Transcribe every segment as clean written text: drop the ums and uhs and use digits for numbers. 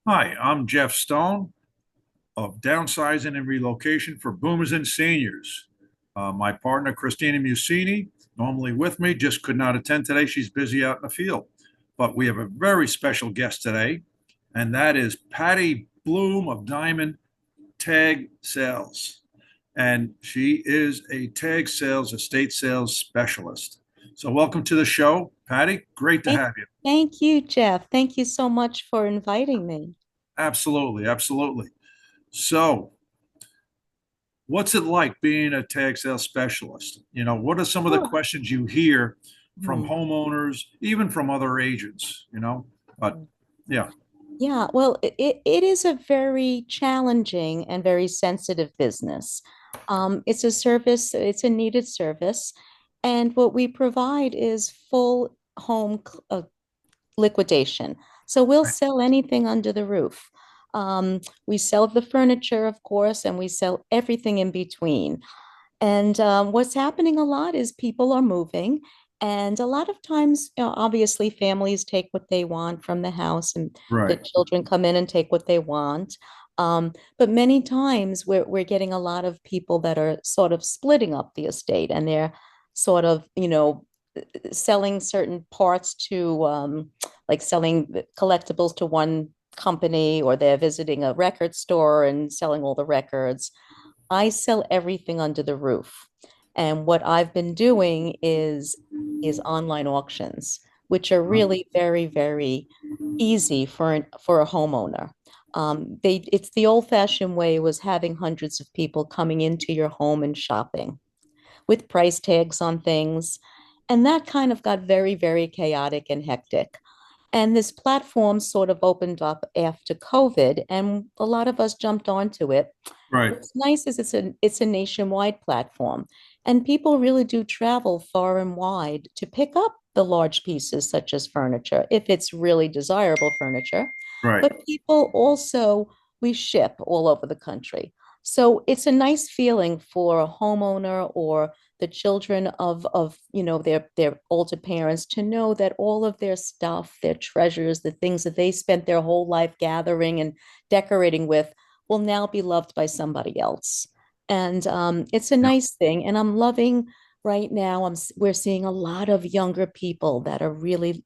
Hi, I'm Jeff Stone of Downsizing and Relocation for Boomers and Seniors. My partner, Christina Musini, normally with me, just could not attend today. She's busy out in the field. But we have a very special guest today, and that is Patty Bloom of Diamond Tag Sales. And she is a tag sales, estate sales specialist. So, welcome to the show, Patty. Great to Thank, have you. thank you, Jeff. Thank you so much for inviting me. Absolutely, absolutely. So, what's it like being a tag sales specialist? What are some of the Sure. questions you hear from Hmm. homeowners, even from other agents? But yeah, Yeah, well, it is a very challenging and very sensitive business. It's a service, it's a needed service. And what we provide is full liquidation. So we'll right, sell anything under the roof. We sell the furniture, of course, and we sell everything in between. And what's happening a lot is people are moving. And a lot of times, obviously, families take what they want from the house, and the right, children come in and take what they want. But many times, we're getting a lot of people that are sort of splitting up the estate, and they're sort of, selling certain parts to, like selling the collectibles to one company, or they're visiting a record store and selling all the records. I sell everything under the roof. And what I've been doing is online auctions, which are uh, really very, very easy for a homeowner. It's the old-fashioned way was having hundreds of people coming into your home and shopping with price tags on things. And that kind of got very, very chaotic and hectic. And this platform sort of opened up after COVID, and a lot of us jumped onto it. right. What's nice is it's a nationwide platform, and people really do travel far and wide to pick up the large pieces such as furniture, if it's really desirable furniture. Right. But people also, we ship all over the country. So it's a nice feeling for a homeowner or the children of their older parents to know that all of their stuff, their treasures, the things that they spent their whole life gathering and decorating with will now be loved by somebody else. And it's a Yeah. nice thing. And I'm loving right now, we're seeing a lot of younger people that are really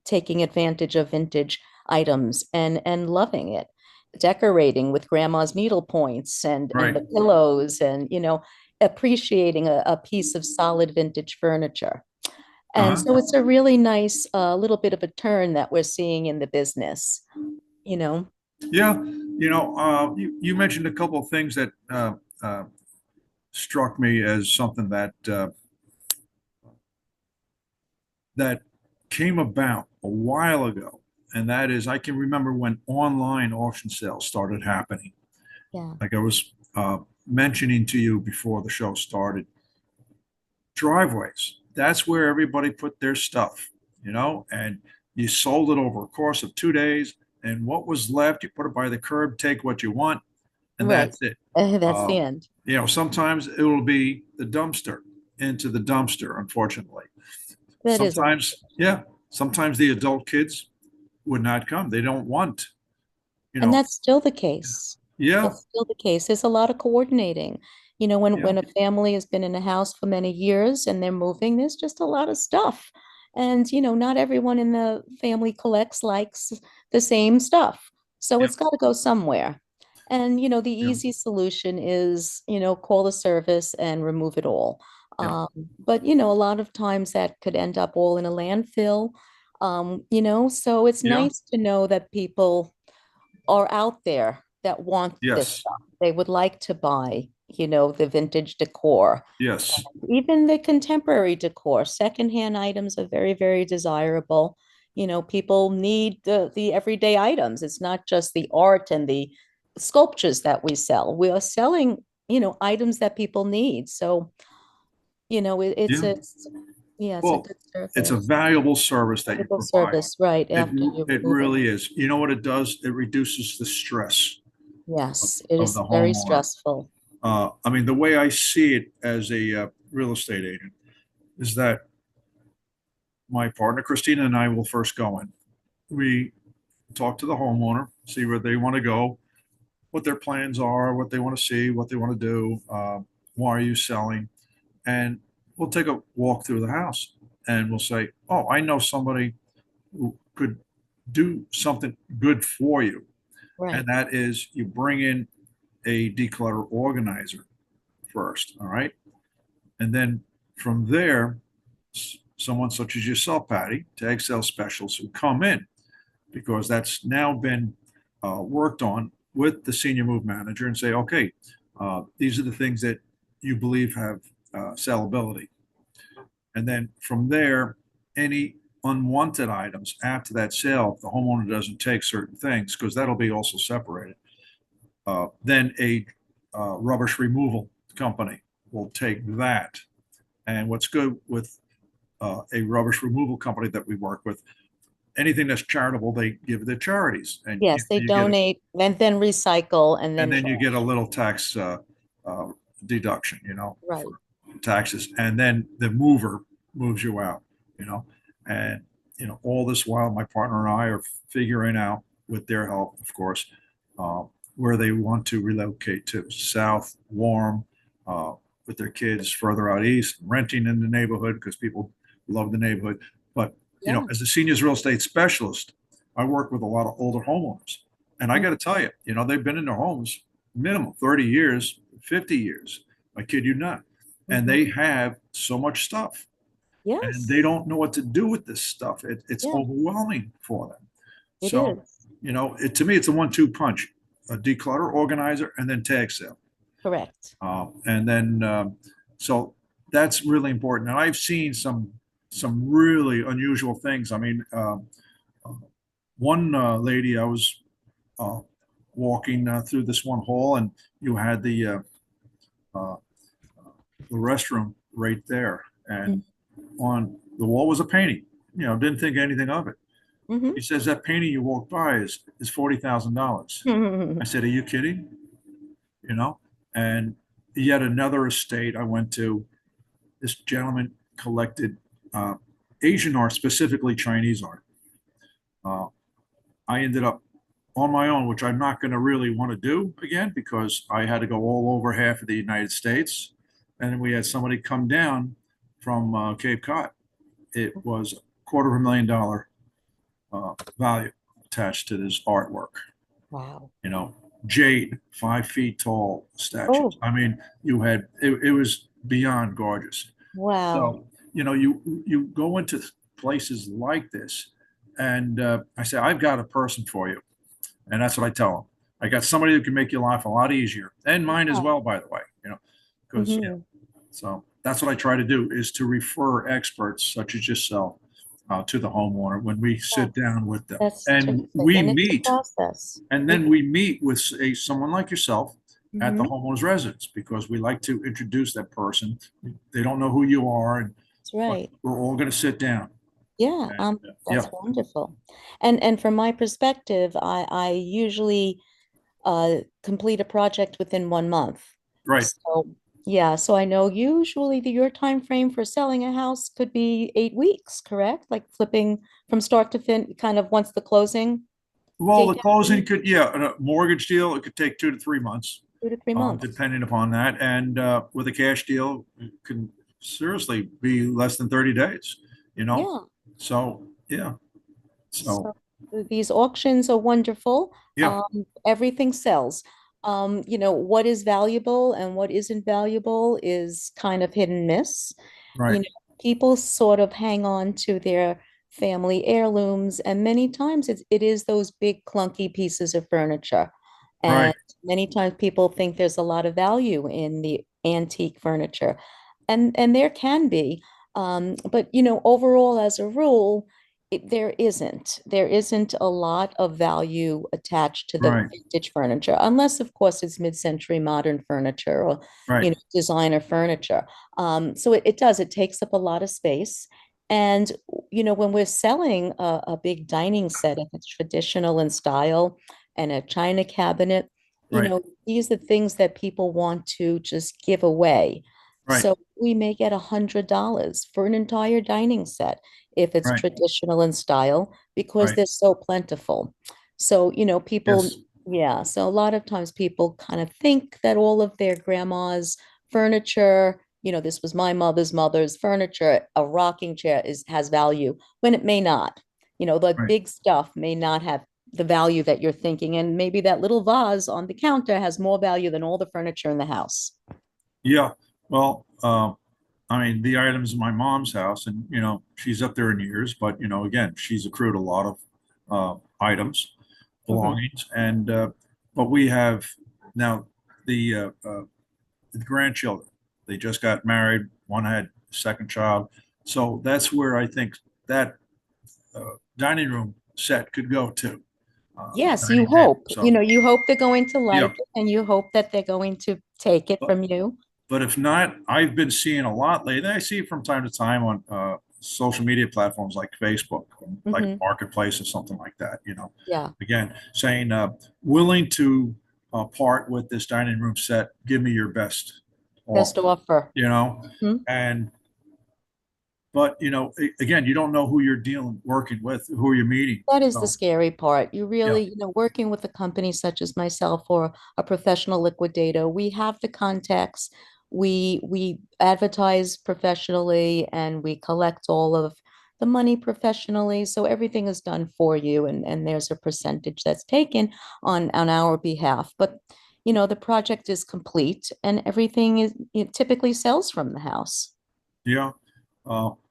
taking advantage of vintage items and loving it, decorating with grandma's needle points and Right. the pillows, and appreciating a piece of solid vintage furniture. And Uh-huh. so it's a really nice little bit of a turn that we're seeing in the business, you know. Yeah. You mentioned a couple of things that struck me as something that came about a while ago. And that is, I can remember when online auction sales started happening. Yeah. Like I was mentioning to you before the show started, driveways. That's where everybody put their stuff, and you sold it over a course of 2 days. And what was left, you put it by the curb, take what you want, and Right. that's it. That's Uh, the end. Sometimes it will be the dumpster into the dumpster, unfortunately. That is Sometimes, yeah, sometimes the adult kids would not come. They don't want, you And know, that's still the case. yeah, That's still the case. There's a lot of coordinating. When yeah, when a family has been in a house for many years and they're moving, there's just a lot of stuff. And not everyone in the family likes the same stuff. So yeah, it's got to go somewhere. And the yeah, easy solution is, call the service and remove it all. yeah, But a lot of times that could end up all in a landfill. So it's yeah, nice to know that people are out there that want this yes, stuff. They would like to buy, the vintage decor, yes, even the contemporary decor. Secondhand items are very, very desirable. People need the everyday items. It's not just the art and the sculptures that we sell. We are selling, items that people need. So, yeah. yeah, it's a Well, good it's a service. valuable service that you Valuable provide. service, right, It after you it remove it. really is. You know what it does? It reduces the stress of, Yes, it of is the very homeowner. stressful. I mean, the way I see it as a real estate agent is that my partner Christina and I will first go in. We talk to the homeowner, see where they want to go, what their plans are, what they want to see, what they want to do, why are you selling? And we'll take a walk through the house and we'll say, oh, I know somebody who could do something good for you. And Right. that is you bring in a declutter organizer first. All right. And then from there, someone such as yourself, Patty, tag sales specialists who come in because that's now been worked on with the senior move manager and say, okay, these are the things that you believe have sellability. And then from there, any unwanted items after that sale, if the homeowner doesn't take certain things, because that'll be also separated, then a rubbish removal company will take that. And what's good with a rubbish removal company that we work with, anything that's charitable, they give the charities, and Yes, they you get a, donate and then recycle and and then then trash. you get a little tax uh, deduction, Right. for taxes, and then the mover moves you out, and all this while my partner and I are figuring out, with their help, of course, uh, where they want to relocate to, south, warm, uh, with their kids further out east, renting in the neighborhood because people love the neighborhood. But Yeah. as a seniors real estate specialist, I work with a lot of older homeowners, and I got to tell you, they've been in their homes minimum 30 years, 50 years. I kid you not. And Mhm. they have so much stuff and they Yes. don't know what to do with this stuff. It's Yeah, overwhelming for them. it So, is. to me, it's a 1-2 punch, a declutter organizer and then tag sale. Correct. And then, so that's really important. And I've seen some really unusual things. I mean, uh, one lady, I was uh, walking through this one hall, and you had uh, the restroom right there, and on the wall was a painting. Didn't think anything of it. Mm-hmm. He says that painting you walked by is $40,000. I said, "Are you kidding?" You know. And yet another estate I went to, this gentleman collected uh, Asian art, specifically Chinese art. Uh, I ended up on my own, which I'm not going to really want to do again because I had to go all over half of the United States. And then we had somebody come down from Cape Cod. It was $250,000 value attached to this artwork. Wow. You know, jade, 5 feet tall statues. Oh, I mean, it was beyond gorgeous. wow. So, you go into places like this, and I say, I've got a person for you. And that's what I tell them. I got somebody who can make your life a lot easier, and mine as Yeah. well, by the way. Because Hmm. so that's what I try to do is to refer experts such as yourself to the homeowner when we sit Yes, down with them, that's and terrific. we And it's a meet, process. and It, then we meet with someone like yourself at the mhm. homeowner's residence because we like to introduce that person. They don't know who you are, and That's but right. we're all going to sit down. Yeah, And that's yeah, wonderful. And from my perspective, I usually complete a project within 1 month. right, So yeah, so I know usually your time frame for selling a house could be 8 weeks, correct? Like flipping from start to fin, kind of once the closing well, date the closing happens, could, yeah, a mortgage deal, it could take 2 to 3 months, 2 to 3 months. depending upon that. And with a cash deal, it can seriously be less than 30 days, you know? Yeah. So, yeah. So, So these auctions are wonderful. yeah, Everything sells. What is valuable and what isn't valuable is kind of hit and miss. right, People sort of hang on to their family heirlooms, and many times it is those big clunky pieces of furniture. right, And many times people think there's a lot of value in the antique furniture. And there can be. But overall, as a rule, there isn't a lot of value attached to the right, vintage furniture, unless of course it's mid-century modern furniture or right, designer furniture. So it takes up a lot of space. And when we're selling a big dining set, if it's traditional in style and a china cabinet, right, these are things that people want to just give away. right, So we may get $100 for an entire dining set if it's right, traditional in style because right, they're so plentiful. So, people, Yes, yeah, so a lot of times people kind of think that all of their grandma's furniture, this was my mother's furniture, a rocking chair has value when it may not. The right. big stuff may not have the value that you're thinking, and maybe that little vase on the counter has more value than all the furniture in the house. Yeah. Well, I mean, the items in my mom's house, and she's up there in years, but again, she's accrued a lot of items, Mhm. belongings, and but we have now the the grandchildren. They just got married. One had a second child, so that's where I think that dining room set could go to Yes, you dining table. hope. So You hope they're going to yeah, like it, and you hope that they're going to take it but from you. But if not, I've been seeing a lot lately. I see it from time to time on social media platforms like Facebook, like Hmm. Marketplace or something like that. Yeah, Again, saying willing to part with this dining room set. Give me your best best offer. offer. You know, Mhm. and but again, you don't know who you're dealing, working with, who you're meeting. That is the So scary part. You yeah, really, working with a company such as myself or a professional liquidator, we have the contacts. We advertise professionally and we collect all of the money professionally. So everything is done for you and there's a percentage that's taken on our behalf. But the project is complete and everything is it typically sells from the house. yeah.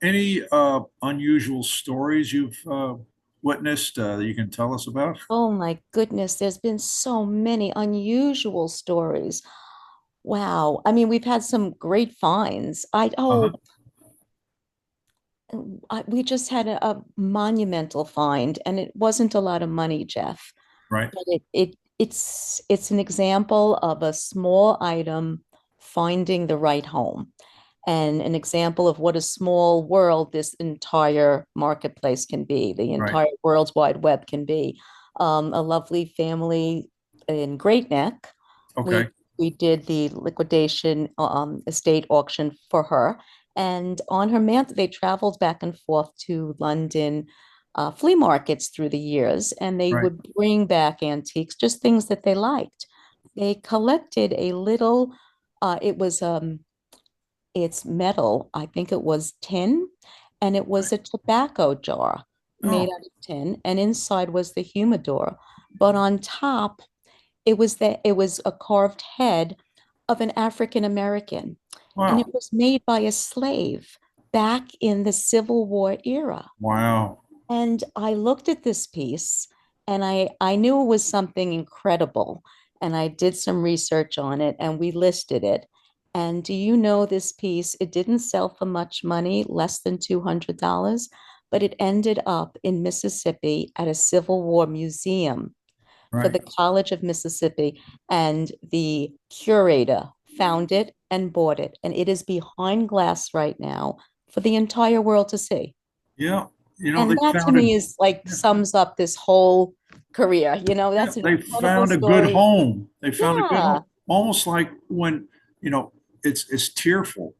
Any unusual stories you've witnessed that you can tell us about? Oh my goodness, there's been so many unusual stories. Wow. I mean, we've had some great finds. Uh-huh. We just had a monumental find, and it wasn't a lot of money, Jeff, Right, but it's an example of a small item finding the right home, and an example of what a small world this entire marketplace can be, the right. entire World Wide Web can be. A lovely family in Great Neck. Okay, We did the liquidation estate auction for her, and on her mantle, they traveled back and forth to London flea markets through the years, and they right. would bring back antiques, just things that they liked. They collected a little. It was it's metal. I think it was tin, and it Right. was a tobacco jar made Oh, out of tin, and inside was the humidor. But on top, it was a carved head of an African American, and it wow. was made by a slave back in the Civil War era. Wow. And I looked at this piece and I knew it was something incredible. And I did some research on it and we listed it. And do you know this piece? It didn't sell for much money, less than $200, but it ended up in Mississippi at a Civil War museum for Right. the College of Mississippi. And the curator found it and bought it. And it is behind glass right now for the entire world to see. Yeah. And They that to found it. me is like Yeah. sums up this whole career. Yeah. That's an They incredible found a good story. home. They found a good Yeah, home. Almost like when, it's tearful,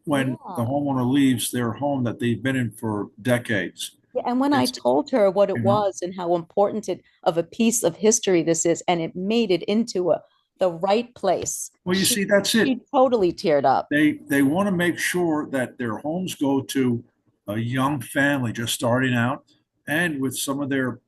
when the yeah. homeowner leaves their home that they've been in for decades. Yeah, and when I It's, told her what it you know, was and how important it of a piece of history this is, and it made it into the right place, well, you see, that's it. she totally teared up. They want to make sure that their homes go to a young family just starting out, and with some of their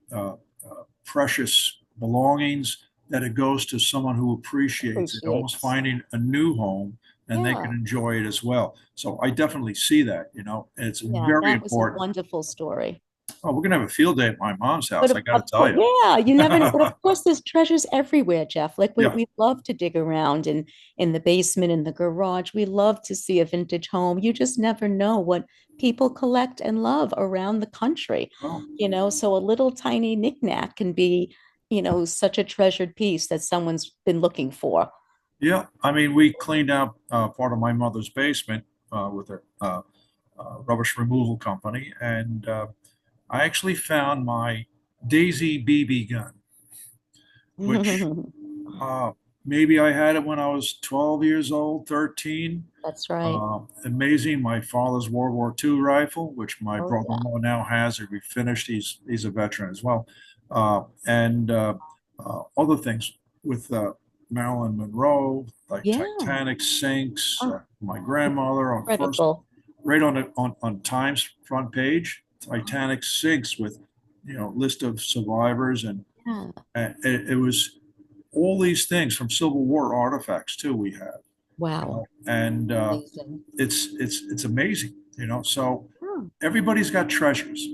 precious belongings, that it goes to someone who appreciates it, almost Appreciates. finding a new home, and they can Yeah, enjoy it as well. So I definitely see that, and it's yeah, very that was a important. wonderful story. Oh, we're gonna have a field day at my mom's But house. I got to of tell course, you. yeah, you never know. But of course, there's treasures everywhere, Jeff. Like Yeah. we love to dig around in the basement, in the garage. We love to see a vintage home. You just never know what people collect and love around the country. Well, So a little tiny knickknack can be, such a treasured piece that someone's been looking for. yeah. I mean, we cleaned out part of my mother's basement with a rubbish removal company, and I actually found my Daisy BB gun, which uh, maybe I had it when I was 12 years old, 13. That's right. Amazing. My father's World War II rifle, which my Oh yeah. brother-in-law now has, or refinished. He's a veteran as well. and other things with Marilyn Monroe, like Yeah. Titanic sinks. Oh, My grandmother on first, incredible. right on Times front page, Titanic sinks with, list of survivors, Yeah. and it was all these things from Civil War artifacts too. We have, Wow. and Amazing. it's amazing, So Hmm. everybody's got treasures.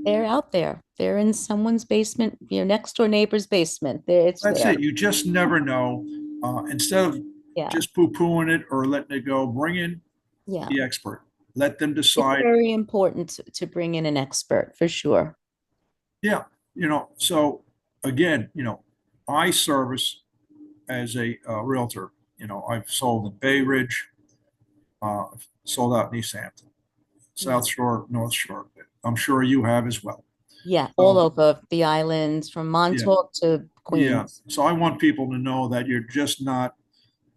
They're out there. They're in someone's basement, your next door neighbor's basement. It's That's there. it. You just never know. Instead of Yeah. just poo-pooing it or letting it go, bring in Yeah. the expert. Let them It's decide. very important to bring in an expert for sure. Yeah, so again, I service as a realtor. I've sold in Bay Ridge, sold out in East Hampton, Yeah. South Shore, North Shore. I'm sure you have as well. Yeah. All So, over the islands from yeah, Montauk to yeah. Queens. So I want people to know that you're just not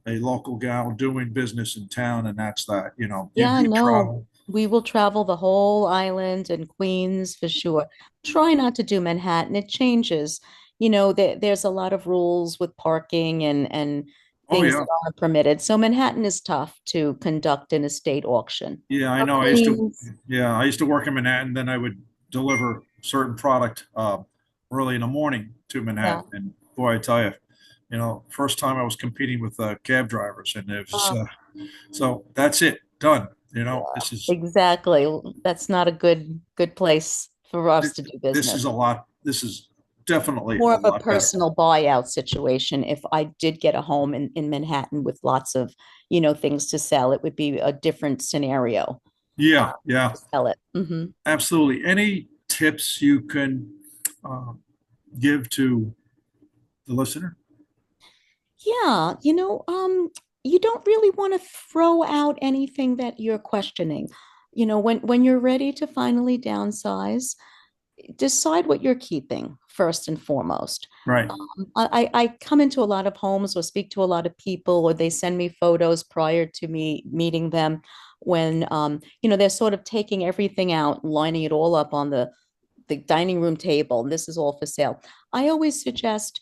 a local gal doing business in town, and that's that. Yeah, You no, travel. we will travel the whole island and Queens for sure. Try not to do Manhattan. It changes. There's a lot of rules with parking and Oh things that yeah, aren't permitted. So Manhattan is tough to conduct an estate auction. yeah. I But know. Queens, Yeah, I used to work in Manhattan. Then I would deliver certain product early in the morning to yeah. Manhattan. And boy, I tell you, first time I was competing with cab drivers, and it was Uh, so that's it, done. yeah, This is exactly. That's not a good place for us to do this is business. a lot. This is definitely More a of a lot better. personal buyout situation. If I did get a home in Manhattan with lots of, things to sell, it would be a different scenario Yeah, yeah, to sell it. absolutely. Any tips you can um, give to the listener? Yeah, you don't really want to throw out anything that you're questioning. When you're ready to finally downsize, decide what you're keeping first and foremost. Right, I come into a lot of homes or speak to a lot of people, or they send me photos prior to me meeting them when they're sort of taking everything out, lining it all up on the dining room table, and this is all for sale. I always suggest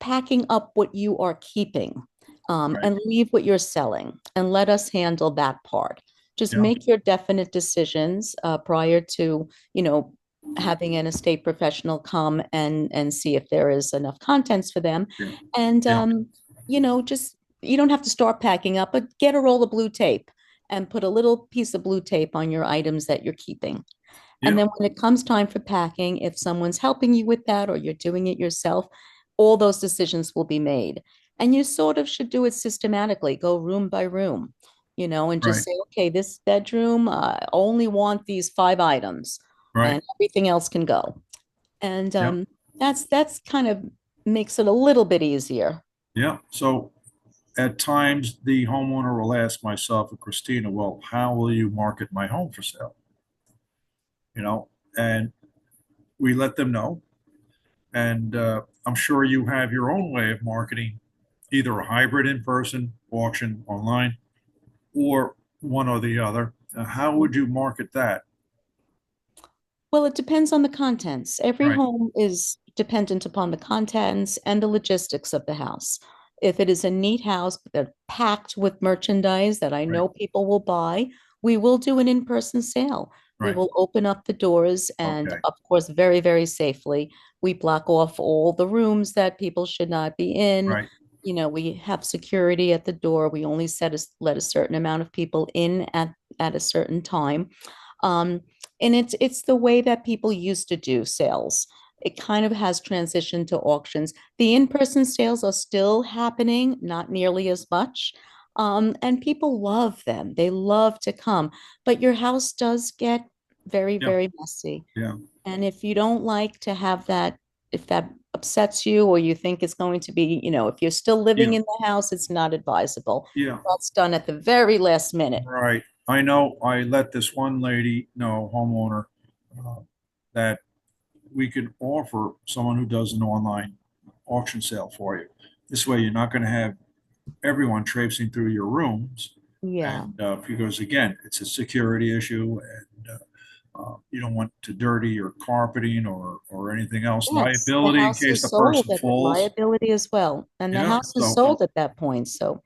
packing up what you are keeping, right. and leave what you're selling, and let us handle that part. Just Yeah, make your definite decisions prior to, having an estate professional come and see if there is enough contents for them. yeah, And yeah, just you don't have to start packing up, but get a roll of blue tape and put a little piece of blue tape on your items that you're keeping. And yeah, then when it comes time for packing, if someone's helping you with that or you're doing it yourself, all those decisions will be made. And you sort of should do it systematically, go room by room, and just right, say, okay, this bedroom, I only want these 5 items right. and everything else can go. And Yeah, that's kind of makes it a little bit easier. yeah. So at times the homeowner will ask myself and Christina, well, how will you market my home for sale? You know, and we let them know. And I'm sure you have your own way of marketing, either a hybrid in person, auction, online, or one or the other. How would you market that? Well, it depends on the contents. Every Right, home is dependent upon the contents and the logistics of the house. If it is a neat house that packed with merchandise that I right, know people will buy, we will do an in-person sale. We right. will open up the doors and, Okay, of course, very, very safely, we block off all the rooms that people should not be in. right. We have security at the door. We only let a certain amount of people in at a certain time. Um, and it's the way that people used to do sales. It kind of has transitioned to auctions. The in-person sales are still happening, not nearly as much. And people love them. They love to come. But your house does get very, Yeah, very messy. yeah, And if you don't like to have that, if that upsets you or you think it's going to be, if you're still living yeah, in the house, it's not advisable. yeah. That's done at the very last minute. Right. I know I let this one lady know, homeowner, uh, that we could offer someone who does an online auction sale for you. This way, you're not going to have everyone traipsing through your rooms. Yeah. And because again, it's a security issue, and You don't want to dirty your carpeting or anything else. Yes, the Liability in house case is the sold person at the falls. liability as well. And the Yeah. house is So, sold at that point. So,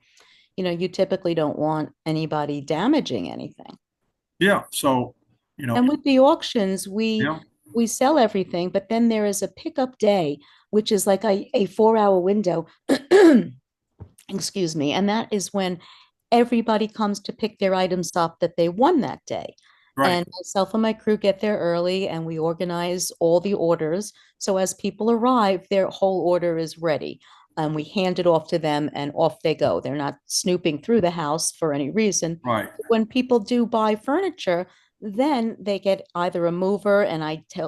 you typically don't want anybody damaging anything. yeah. So, you know, And with the auctions, yeah, we sell everything, but then there is a pickup day, which is like a 4 hour window. Excuse me. And that is when everybody comes to pick their items up that they won that day. right, And myself and my crew get there early and we organize all the orders. So as people arrive, their whole order is ready. And we hand it off to them and off they go. They're not snooping through the house for any reason. right. When people do buy furniture, then they get either a mover and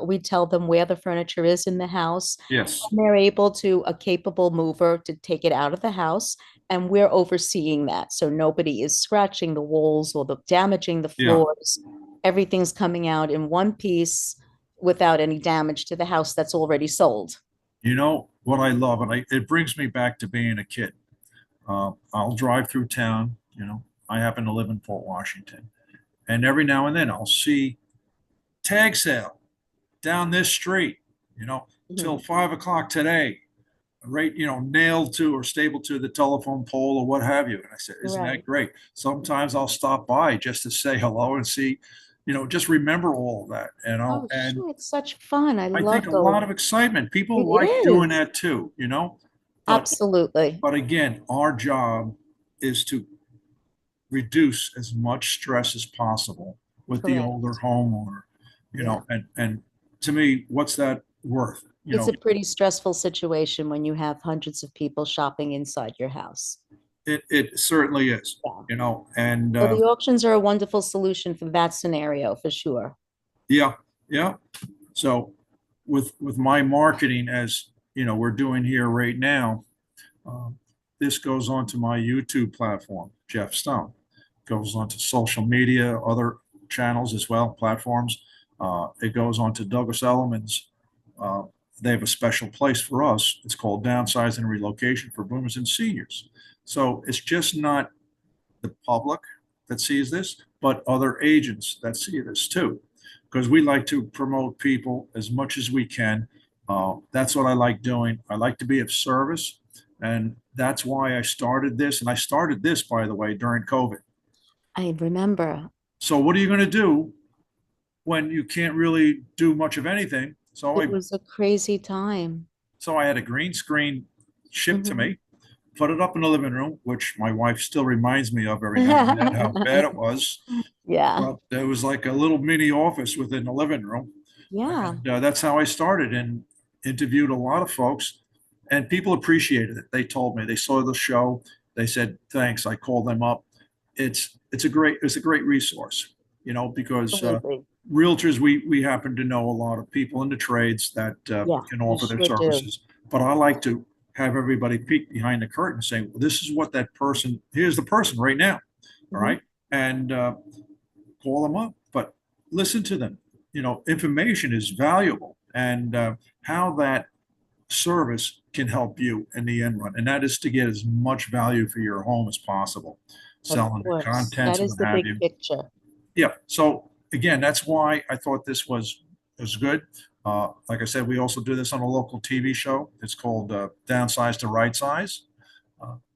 we tell them where the furniture is in the house. Yes. And they're able to, a capable mover to take it out of the house, and we're overseeing that. So nobody is scratching the walls or damaging the Yeah. floors. Everything's coming out in one piece without any damage to the house that's already sold. You know what I love, and it brings me back to being a kid. I'll drive through town. I happen to live in Port Washington, and every now and then I'll see tag sale down this street. Till Mhm. 5 o'clock today, right? Nailed to or stapled to the telephone pole or what have you. And I said, isn't that Right. great? Sometimes I'll stop by just to say hello and see, just remember all of that. Oh, And sure. It's such fun. I I think love a lot going. of excitement. People It like doing is. that too. But Absolutely. but again, our job is to reduce as much stress as possible with the older Correct. homeowner. Yeah. And to me, what's that worth? It's a pretty stressful situation when you have hundreds of people shopping inside your house. It certainly is. Yeah. And So the auctions are a wonderful solution for that scenario for sure. yeah, yeah. So with my marketing, as we're doing here right now, um, this goes onto my YouTube platform, Jeff Stone. Goes onto social media, other channels as well, platforms. It goes on to Douglas Elliman's. Uh, they have a special place for us. It's called Downsizing and Relocation for Boomers and Seniors. So it's just not the public that sees this, but other agents that see this too, because we like to promote people as much as we can. That's what I like doing. I like to be of service, and that's why I started this. And I started this, by the way, during COVID. I remember So what are you going to do when you can't really do much of anything? So it I was a crazy time. so I had a green screen shipped to Mhm. me, put it up in the living room, which my wife still reminds me of every now and then how bad it was. Yeah. But there was like a little mini office within the living room. Yeah. And that's how I started and interviewed a lot of folks. And people appreciated it. They told me they saw the show. They said, thanks. I called them up. It's a great resource, because Absolutely. realtors, we happen to know a lot of people in the trades that Yeah, can you offer their sure do. services. But I like to have everybody peek behind the curtain saying, well, this is what that person, here's the person right now. All Mhm. right. And call them up, but listen to them. Information is valuable, and how that service can help you in the end run, and that is to get as much value for your home as possible, Of selling the course. contents That and is what the have big you. picture. Yeah. So again, that's why I thought this was good. Like I said, we also do this on a local TV show. It's called Downsize to Right Size.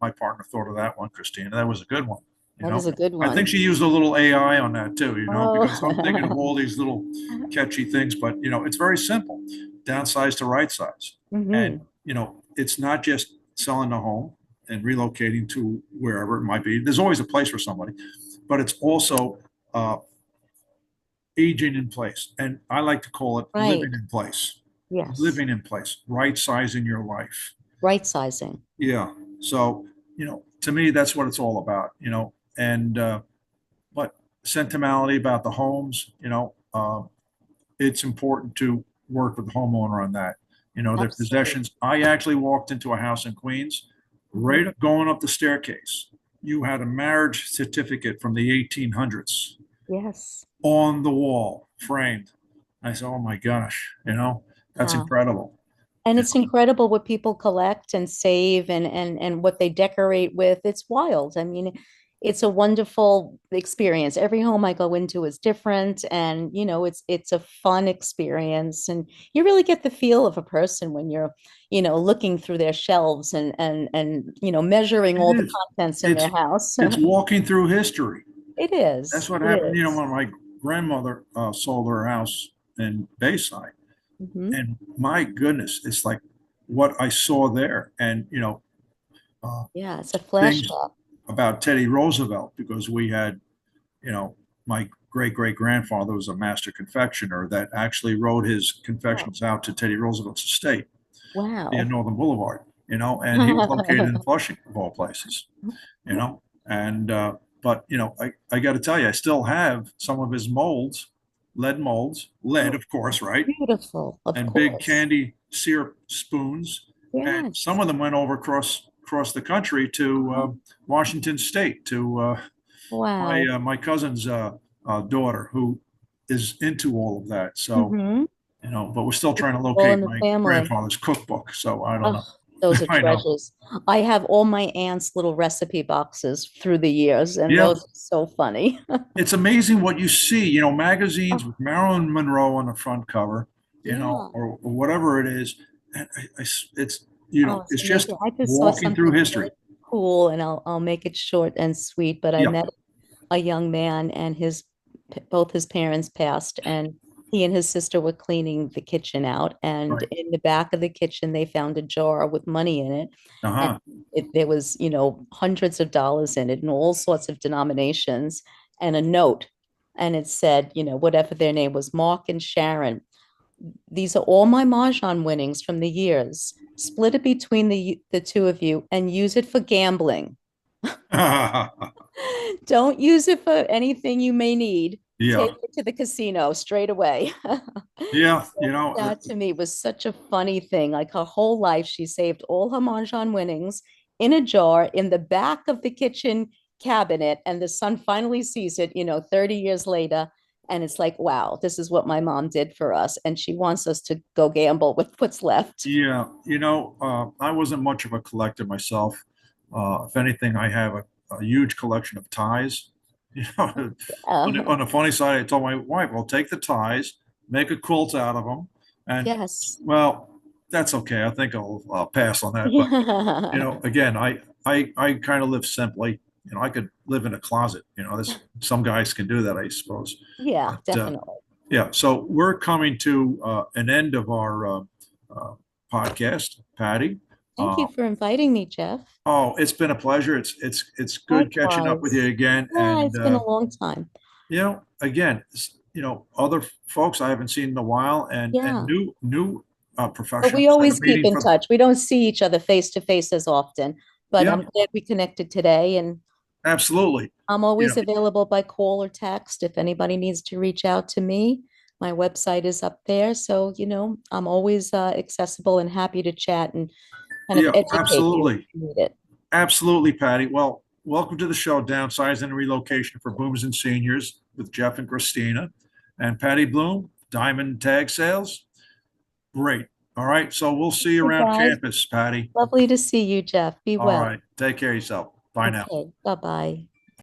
My partner thought of that one, Christina. That was a good one. You That is know, a good I think one. she used a little AI on that too. Oh, Because I'm thinking of all these little catchy things, but it's very simple. Downsize to right size, and hmm it's not just selling the home and relocating to wherever it might be. There's always a place for somebody, but it's also uh, aging in place, and I like to call it living Right. in place. Yes. Living in place, right sizing your life. Right sizing. Yeah. So, to me, that's what it's all about, and, but sentimentality about the homes, it's important to work with the homeowner on that. Their Absolutely. possessions. I actually walked into a house in Queens, Mhm. right up going up the staircase. You had a marriage certificate from the 1800s Yes. on the wall, framed. I said, oh my gosh, that's Yeah. incredible. And You it's incredible what people collect and save and what they decorate with. It's wild. I mean, it's a wonderful experience. Every home I go into is different, and it's a fun experience, and you really get the feel of a person when you're, looking through their shelves and measuring It all the is. contents in It's their house. it's walking through history. It That's is. what It happened, is. when my grandmother sold her house in Bayside. Hmm. And my goodness, it's like what I saw there. And, uh, Yeah, it's a things flashback. about Teddy Roosevelt, because we had, you know, my great great grandfather was a master confectioner that actually wrote his Oh, confections out to Teddy Roosevelt's estate near wow. Northern Boulevard, and he was located in Flushing, of all places, you know, and, but, I got to tell you, I still have some of his molds, lead, Oh, of course, right? beautiful, of And big course. candy syrup spoons. And some Yes. of them went over across the country to Uh-huh. Washington State to Wow. my cousin's daughter, who is into all of that. So, Hmm. but we're still It's trying to all in locate the my family. grandfather's cookbook. So I don't Oh, know. those are I know. treasures. I have all my aunt's little recipe boxes through the years, and Yeah, those are so funny. it's amazing what you see. Magazines Oh, with Marilyn Monroe on the front cover, yeah. or whatever it is. And it's Oh, it's it's just amazing. I just saw walking through something really history. cool, and I'll make it short and sweet, but I Yeah. met a young man, and both his parents passed, and he and his sister were cleaning the kitchen out, and Right. in the back of the kitchen they found a jar with money in it, and Uh-huh. there was hundreds of dollars in it and all sorts of denominations, and a note, and it said, whatever their name was, Mark and Sharon, these are all my mahjong winnings from the years. Split it between the two of you and use it for gambling. Don't use it for anything you may need. Take Yeah. it to the casino straight away. Yeah. That to me was such a funny thing. Like her whole life, she saved all her Mahjong winnings in a jar in the back of the kitchen cabinet. And the son finally sees it, 30 years later. And it's like, wow, this is what my mom did for us. And she wants us to go gamble with what's left. Yeah. I wasn't much of a collector myself. If anything, I have a huge collection of ties. On the funny side, I told my wife, "Well, take the ties, make a quilt out of them," and, Yes. well, that's okay. I think I'll pass on that. But, Yeah, again, I kind of live simply. I could live in a closet. This some guys can do that, I suppose. But, definitely. yeah, so we're coming to an end of our uh, podcast, Patty. Thank Uh, you for inviting me, Jeff. oh, it's been a pleasure. It's good catching up with you Likewise. again. Yeah, And, it's been a long time. again, other folks I haven't seen in a while, and Yeah. new But we professionals that are always keep meeting in for. touch. We don't see each other face to face as often, but Yeah, I'm glad we connected today. And absolutely. I'm You always know, available by call or text if anybody needs to reach out to me. My website is up there. So, I'm always accessible and happy to chat and kind of yeah, educate you if absolutely. you need it. Absolutely, Patty. Well, welcome to the show, Downsizing and Relocation for Boomers and Seniors with Jeff and Christina. And Patty Bloom, Diamond Tag Sales. Great. All right. So we'll see you Hey, around guys. campus, Patty. Lovely to see you, Jeff. Be All well. right. Take care of yourself. Bye now. Okay. Bye-bye.